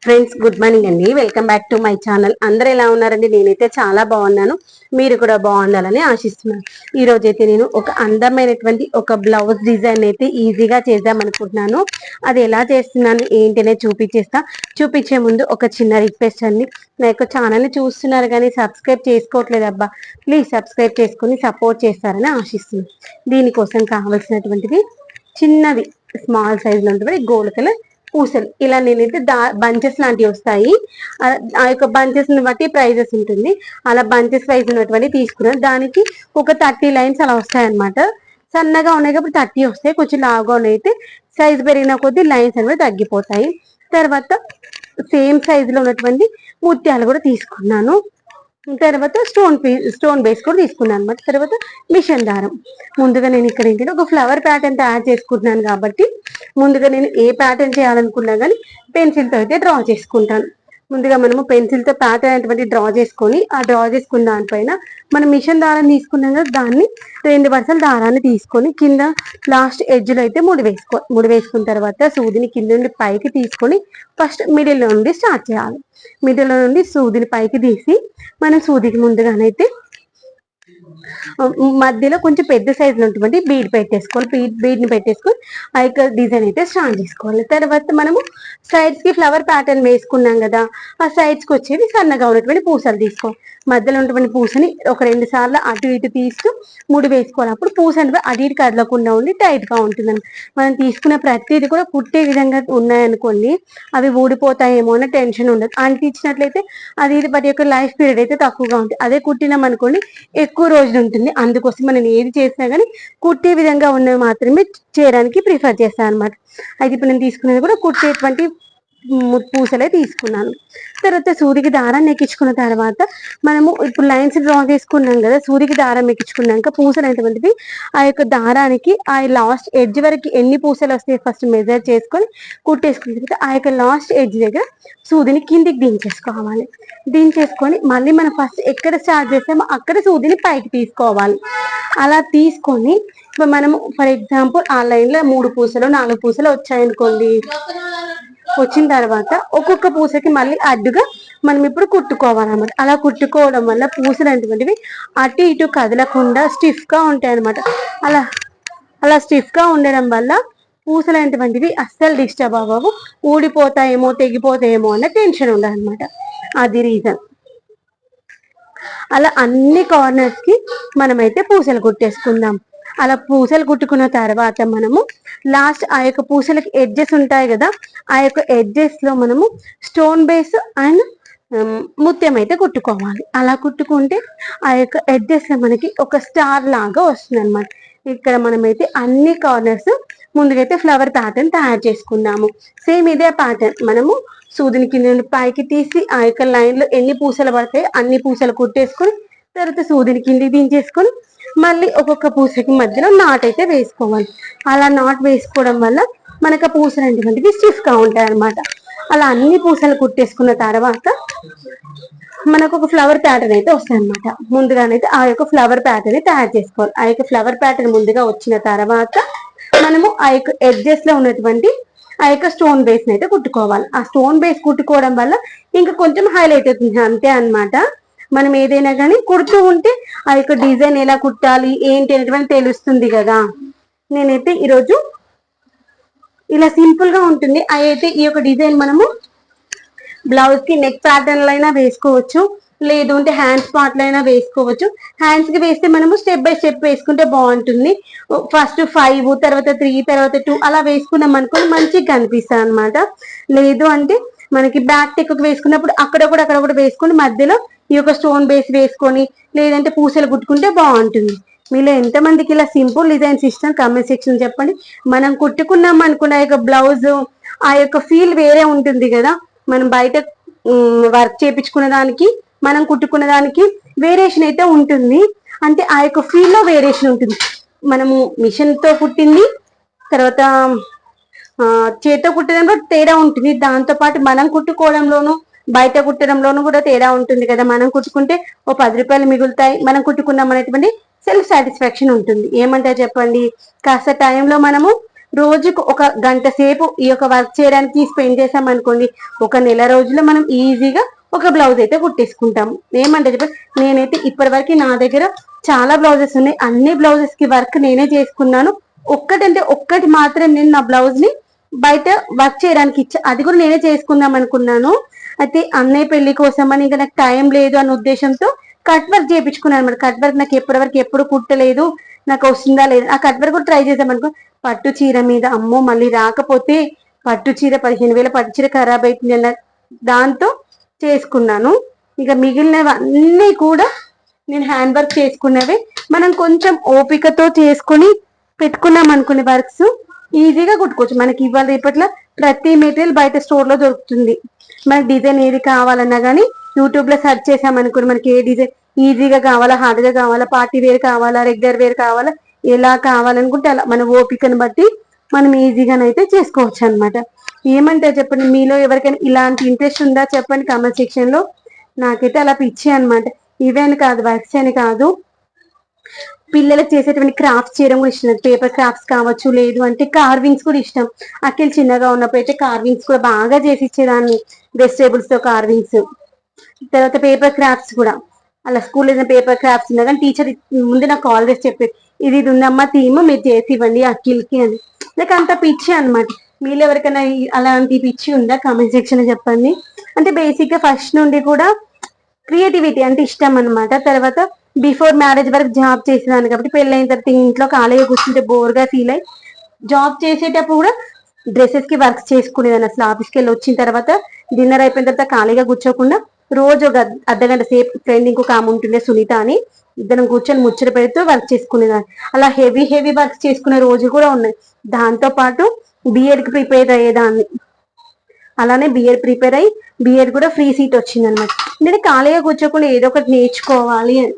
Friends good morning అండి. Welcome back to my channel. అందరూ ఎలా ఉన్నారండి? నేనైతే చాలా బాగున్నాను. మీరు కూడా బాగుండాలని ఆశిస్తున్నాను. ఈ రోజు అయితే నేను ఒక అందమైనటువంటి ఒక బ్లౌజ్ డిజైన్ అయితే ఈజీగా చేద్దాం అనుకుంటున్నాను. అది ఎలా చేస్తున్నాను ఏంటనే చూపించే ముందు ఒక చిన్న రిక్వెస్ట్ అండి. నా యొక్క ఛానల్ని చూస్తున్నారు కానీ సబ్స్క్రైబ్ చేసుకోవట్లేదు అబ్బా, ప్లీజ్ సబ్స్క్రైబ్ చేసుకుని సపోర్ట్ చేస్తారని ఆశిస్తున్నాను. దీనికోసం కావాల్సినటువంటివి చిన్నవి స్మాల్ సైజులో ఉంటుంది గోల్డ్ కలర్ పూసలు. ఇలా నేనైతే బంచెస్ లాంటివి వస్తాయి. ఆ యొక్క బంచెస్ ని బట్టి ప్రైజెస్ ఉంటుంది. అలా బంచెస్ వైజ్ ఉన్నటువంటి తీసుకున్నాను. దానికి ఒక 30 లైన్స్ అలా వస్తాయి అనమాట. సన్నగా ఉన్నాయి కాబట్టి 30 వస్తాయి. కొంచెం లావుగా అయితే సైజ్ పెరిగిన కొద్దీ లైన్స్ అనేవి తగ్గిపోతాయి. తర్వాత సేమ్ సైజ్ లో ఉన్నటువంటి ముత్యాలు కూడా తీసుకున్నాను. తర్వాత స్టోన్ బేస్ కూడా తీసుకున్నాను అనమాట. తర్వాత మిషన్ దారం. ముందుగా నేను ఇక్కడ ఏంటంటే ఒక ఫ్లవర్ ప్యాటర్న్ తయారు చేసుకుంటున్నాను కాబట్టి ముందుగా నేను ఏ ప్యాటర్న్ చేయాలనుకున్నా కానీ పెన్సిల్తో అయితే డ్రా చేసుకుంటాను. ముందుగా మనము పెన్సిల్తో ప్యాటర్న్ అనేటువంటి డ్రా చేసుకొని ఆ డ్రా చేసుకున్న దానిపైన మనం మిషన్ దారం తీసుకున్నాం కదా, దాన్ని 2 వరుసల దారాన్ని తీసుకొని కింద లాస్ట్ ఎడ్జ్లో అయితే ముడి వేసుకున్న తర్వాత సూదిని కింద నుండి పైకి తీసుకొని ఫస్ట్ మిడిల్లో నుండి స్టార్ట్ చేయాలి. మిడిల్లో నుండి సూదిని పైకి తీసి మనం సూదికి ముందుగానైతే మధ్యలో కొంచెం పెద్ద సైజులో ఉన్నటువంటి బీడ్ పెట్టేసుకోవాలి. బీడ్ని పెట్టేసుకొని ఆ యొక్క డిజైన్ అయితే స్టార్ట్ చేసుకోవాలి. తర్వాత మనము సైడ్స్ కి ఫ్లవర్ ప్యాటర్న్ వేసుకున్నాం కదా, ఆ సైడ్స్ కి వచ్చేది సన్నగా ఉన్నటువంటి పూసలు తీసుకోవాలి. మధ్యలో ఉన్నటువంటి పూసని ఒక 2 సార్లు అటు ఇటు తీస్తూ ముడి వేసుకోవాలి. అప్పుడు పూస అంటే అటు ఇటు కదలకుండా ఉండి టైట్ గా ఉంటుందని. మనం తీసుకునే ప్రతిదీ కూడా కుట్టే విధంగా ఉన్నాయనుకోండి, అవి ఊడిపోతాయేమో అన్న టెన్షన్ ఉండదు. అంటించినట్లయితే అది వాటి యొక్క లైఫ్ పీరియడ్ అయితే తక్కువగా ఉంటుంది. అదే కుట్టినాం అనుకోండి ఎక్కువ రోజులు ఉంటుంది. అందుకోసం మనం ఏది చేసినా కానీ కుట్టే విధంగా ఉన్నవి మాత్రమే చేయడానికి ప్రిఫర్ చేస్తాను అనమాట. అయితే ఇప్పుడు నేను తీసుకునేది కూడా కుట్టేటువంటి పూసలే తీసుకున్నాను. తర్వాత సూదికి దారాన్ని ఎక్కించుకున్న తర్వాత మనము ఇప్పుడు లైన్స్ డ్రా చేసుకున్నాం కదా, సూదికి దారం ఎక్కించుకున్నాక పూసలు అనేటువంటివి ఆ యొక్క దారానికి ఆ లాస్ట్ ఎడ్జ్ వరకు ఎన్ని పూసలు వస్తాయి ఫస్ట్ మెజర్ చేసుకొని కుట్టేసుకున్న తర్వాత ఆ యొక్క లాస్ట్ ఎడ్జ్ దగ్గర సూదిని కిందికి దించేసుకోవాలి. దించేసుకొని మళ్ళీ మనం ఫస్ట్ ఎక్కడ స్టార్ట్ చేస్తామో అక్కడ సూదిని పైకి తీసుకోవాలి. అలా తీసుకొని ఇప్పుడు మనము ఫర్ ఎగ్జాంపుల్ ఆ లైన్లో 3 పూసలు 4 పూసలు వచ్చాయనుకోండి, వచ్చిన తర్వాత ఒక్కొక్క పూసకి మళ్ళీ అడ్డుగా మనం ఇప్పుడు కుట్టుకోవాలన్నమాట. అలా కుట్టుకోవడం వల్ల పూసలు అనేటువంటివి అటు ఇటు కదలకుండా స్టిఫ్ గా ఉంటాయి అనమాట. అలా స్టిఫ్ గా ఉండడం వల్ల పూసలు అనేటువంటివి అస్సలు డిస్టర్బ్ అవ్వవు. ఊడిపోతాయేమో తెగిపోతాయేమో అన్న టెన్షన్ ఉండదు అనమాట. అది రీజన్. అలా అన్ని కార్నర్స్ కి మనమైతే పూసలు కుట్టేసుకుందాం. అలా పూసలు కుట్టుకున్న తర్వాత మనము లాస్ట్ ఆ యొక్క పూసలకి ఎడ్జెస్ ఉంటాయి కదా, ఆ యొక్క ఎడ్జెస్ లో మనము స్టోన్ బేస్ అండ్ ముత్యం అయితే కుట్టుకోవాలి. అలా కుట్టుకుంటే ఆ యొక్క ఎడ్జెస్ లో మనకి ఒక స్టార్ లాగా వస్తుంది అనమాట. ఇక్కడ మనమైతే అన్ని కార్నర్స్ ముందుకైతే ఫ్లవర్ ప్యాటర్న్ తయారు చేసుకుందాము. సేమ్ ఇదే ప్యాటర్న్ మనము సూదిని కింద పైకి తీసి ఆ యొక్క లైన్ లో ఎన్ని పూసలు పడతాయో అన్ని పూసలు కుట్టేసుకొని తర్వాత సూదిని కిందికి దించేసుకొని మళ్ళీ ఒక్కొక్క పూసకి మధ్యలో నాట్ అయితే వేసుకోవాలి. అలా నాట్ వేసుకోవడం వల్ల మనకు ఆ పూసలు అనేటువంటివి స్టిఫ్ గా ఉంటాయి అనమాట. అలా అన్ని పూసలు కుట్టేసుకున్న తర్వాత మనకు ఒక ఫ్లవర్ ప్యాటర్న్ అయితే వస్తాయి అనమాట. ముందుగానైతే ఆ యొక్క ఫ్లవర్ ప్యాటర్న్ తయారు చేసుకోవాలి. ఆ యొక్క ఫ్లవర్ ప్యాటర్న్ ముందుగా వచ్చిన తర్వాత మనము ఆ యొక్క ఎడ్జెస్ లో ఉన్నటువంటి ఆ యొక్క స్టోన్ బేస్ అయితే కుట్టుకోవాలి. ఆ స్టోన్ బేస్ కుట్టుకోవడం వల్ల ఇంకా కొంచెం హైలైట్ అవుతుంది అంతే అనమాట. మనం ఏదైనా కానీ కుడుతూ ఉంటే ఆ యొక్క డిజైన్ ఎలా కుట్టాలి ఏంటి అనేటువంటి తెలుస్తుంది కదా. నేనైతే ఈరోజు ఇలా సింపుల్ గా ఉంటుంది. అయితే ఈ యొక్క డిజైన్ మనము బ్లౌజ్ కి నెక్ ప్యాటర్న్ అయినా వేసుకోవచ్చు, లేదు అంటే హ్యాండ్స్ పార్ట్ అయినా వేసుకోవచ్చు. హ్యాండ్స్ కి వేస్తే మనము స్టెప్ బై స్టెప్ వేసుకుంటే బాగుంటుంది. ఫస్ట్ 5 తర్వాత 3 తర్వాత 2 అలా వేసుకున్నాం అనుకోని మంచిగా కనిపిస్తుంది అనమాట. లేదు అంటే మనకి బ్యాక్ టెక్ వేసుకున్నప్పుడు అక్కడ కూడా వేసుకొని మధ్యలో ఈ యొక్క స్టోన్ బేస్ వేసుకొని లేదంటే పూసలు కుట్టుకుంటే బాగుంటుంది. మీలో ఎంతమందికి ఇలా సింపుల్ డిజైన్స్ ఇష్టం కామెంట్ సెక్షన్ చెప్పండి. మనం కుట్టుకున్నాం అనుకున్న యొక్క బ్లౌజ్ ఆ యొక్క ఫీల్ వేరే ఉంటుంది కదా. మనం బయట వర్క్ చేపించుకున్న దానికి మనం కుట్టుకున్న దానికి వేరియేషన్ అయితే ఉంటుంది. అంటే ఆ యొక్క ఫీల్ లో వేరియేషన్ ఉంటుంది. మనము మిషన్ తో కుట్టింది తర్వాత చేతితో కుట్టడంలో తేడా ఉంటుంది. దాంతో పాటు మనం కుట్టుకోవడంలోను బయట కుట్టడంలోనూ కూడా తేడా ఉంటుంది కదా. మనం కుట్టుకుంటే ఓ 10 రూపాయలు మిగులుతాయి, మనం కుట్టుకున్నాం అనేటువంటి సెల్ఫ్ సాటిస్ఫాక్షన్ ఉంటుంది. ఏమంటారు చెప్పండి. కాస్త టైంలో మనము రోజుకు ఒక గంట సేపు ఈ యొక్క వర్క్ చేయడానికి స్పెండ్ చేసాం అనుకోండి, ఒక నెల రోజుల్లో మనం ఈజీగా ఒక బ్లౌజ్ అయితే కుట్టేసుకుంటాము. ఏమంటే చెప్పి నేనైతే ఇప్పటి వరకు నా దగ్గర చాలా బ్లౌజెస్ ఉన్నాయి, అన్ని బ్లౌజెస్ కి వర్క్ నేనే చేసుకున్నాను. ఒక్కటంటే ఒక్కటి మాత్రం నేను నా బ్లౌజ్ ని బయట వర్క్ చేయడానికి ఇచ్చా, అది కూడా నేనే చేసుకుందాం అనుకున్నాను. అయితే అన్నయ్య పెళ్లి కోసం అని ఇంకా నాకు టైం లేదు అన్న ఉద్దేశంతో కట్ వర్క్ చేయించుకున్నాను అనమాట. కట్ వర్క్ నాకు ఎప్పటి వరకు ఎప్పుడు కుట్టలేదు, నాకు వస్తుందా లేదు. ఆ కట్ వర్క్ కూడా ట్రై చేద్దాం పట్టు చీర మీద అమ్మో మళ్ళీ రాకపోతే పట్టు చీర 15,000 పట్టు చీర ఖరాబ్ అవుతుంది అన్న దాంతో చేసుకున్నాను. ఇక మిగిలినవన్నీ కూడా నేను హ్యాండ్ వర్క్ చేసుకున్నవే. మనం కొంచెం ఓపికతో చేసుకుని పెట్టుకున్నాం అనుకునే వర్క్స్ ఈజీగా కుట్టుకోవచ్చు. మనకి ఇవాళ రేపట్లో ప్రతి మెటీరియల్ బయట స్టోర్ లో దొరుకుతుంది. మనకి డిజైన్ ఏది కావాలన్నా కానీ యూట్యూబ్ లో సెర్చ్ చేసామనుకోండి, మనకి ఏ డిజైన్ ఈజీగా కావాలా, హార్డ్ గా కావాలా, పార్టీ వేర్ కావాలా, రెగ్యులర్ వేర్ కావాలా, ఎలా కావాలనుకుంటే అలా మన ఓపికను బట్టి మనం ఈజీగానైతే చేసుకోవచ్చు అనమాట. ఏమంటే చెప్పండి, మీలో ఎవరికైనా ఇలాంటి ఇంట్రెస్ట్ ఉందా చెప్పండి కామెంట్ సెక్షన్ లో. నాకైతే అలా పిచ్చి అనమాట. ఇవని కాదు, వర్క్స్ అని కాదు, పిల్లలకు చేసేటువంటి క్రాఫ్ట్స్ చేయడం కూడా ఇష్టం. పేపర్ క్రాఫ్ట్స్ కావచ్చు, లేదు అంటే కార్వింగ్స్ కూడా ఇష్టం. అఖిల్ చిన్నగా ఉన్నప్పుడు అయితే కార్వింగ్స్ కూడా బాగా చేసి ఇచ్చేదాన్ని, వెజిటేబుల్స్ తో కార్వింగ్స్. తర్వాత పేపర్ క్రాఫ్ట్స్ కూడా అలా స్కూల్ ఏదైనా పేపర్ క్రాఫ్ట్స్ ఉన్నా కానీ టీచర్ ముందు నాకు కాల్ చేసి చెప్పేది, ఇది ఉందమ్మా థీమ్, మీరు చేసి ఇవ్వండి అఖిల్కి అని. నాకు అంత పిచ్చి అనమాట. మీలో ఎవరికైనా అలాంటి పిచ్చి ఉందా కామెంట్ సెక్షన్ లో చెప్పండి. అంటే బేసిక్ గా ఫస్ట్ నుండి కూడా క్రియేటివిటీ అంటే ఇష్టం అనమాట. తర్వాత బిఫోర్ మ్యారేజ్ వరకు జాబ్ చేసేదాన్ని కాబట్టి పెళ్ళైన తర్వాత ఇంట్లో ఖాళీగా కూర్చుంటే బోర్ గా ఫీల్ అయ్యి జాబ్ చేసేటప్పుడు కూడా డ్రెస్సెస్ కి వర్క్ చేసుకునేదాన్ని. అసలు ఆఫీస్కి వెళ్ళి వచ్చిన తర్వాత డిన్నర్ అయిపోయిన తర్వాత ఖాళీగా కూర్చోకుండా రోజు ఒక అర్ధగంట సేపు ఫ్రెండ్ ఇంకొక ఆమె ఉంటుండే సునీత అని, ఇద్దరం కూర్చొని ముచ్చట పెడుతూ వర్క్ చేసుకునేదాన్ని. అలా హెవీ వర్క్ చేసుకునే రోజు కూడా ఉన్నాయి. దాంతో పాటు బిఎడ్ కి ప్రిపేర్ అయ్యేదాన్ని. అలానే బిఎడ్ ప్రిపేర్ అయ్యి బిఎడ్ కూడా ఫ్రీ సీట్ వచ్చింది అనమాట. నేను ఖాళీగా కూర్చోకుండా ఏదో ఒకటి నేర్చుకోవాలి అని.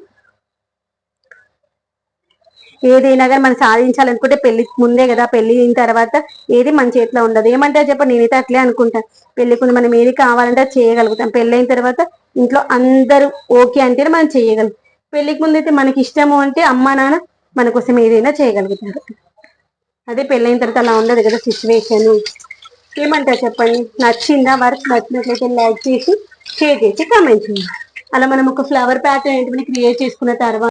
ఏదైనా కానీ మనం సాధించాలనుకుంటే పెళ్లి ముందే కదా, పెళ్లి అయిన తర్వాత ఏది మన చేతిలో ఉండదు. ఏమంటే చెప్పండి, నేనైతే అట్లే అనుకుంటాను. పెళ్లికి ముందు మనం ఏది కావాలంటే చేయగలుగుతాం, పెళ్ళైన తర్వాత ఇంట్లో అందరూ ఓకే అంటేనే మనం చేయగలం. పెళ్లికి ముందు అయితే మనకి ఇష్టము అంటే అమ్మా నాన్న మన కోసం ఏదైనా చేయగలుగుతారు. అదే పెళ్ళైన తర్వాత అలా ఉండదు కదా సిచ్యువేషన్. ఏమంటారు చెప్పండి. నచ్చిందా వర్క్? నచ్చినట్లయితే లైక్ చేసి షేర్ చేసి కామెంట్ చేయండి. అలా మనం ఒక ఫ్లవర్ ప్యాటర్న్ ఏంటి క్రియేట్ చేసుకున్న తర్వాత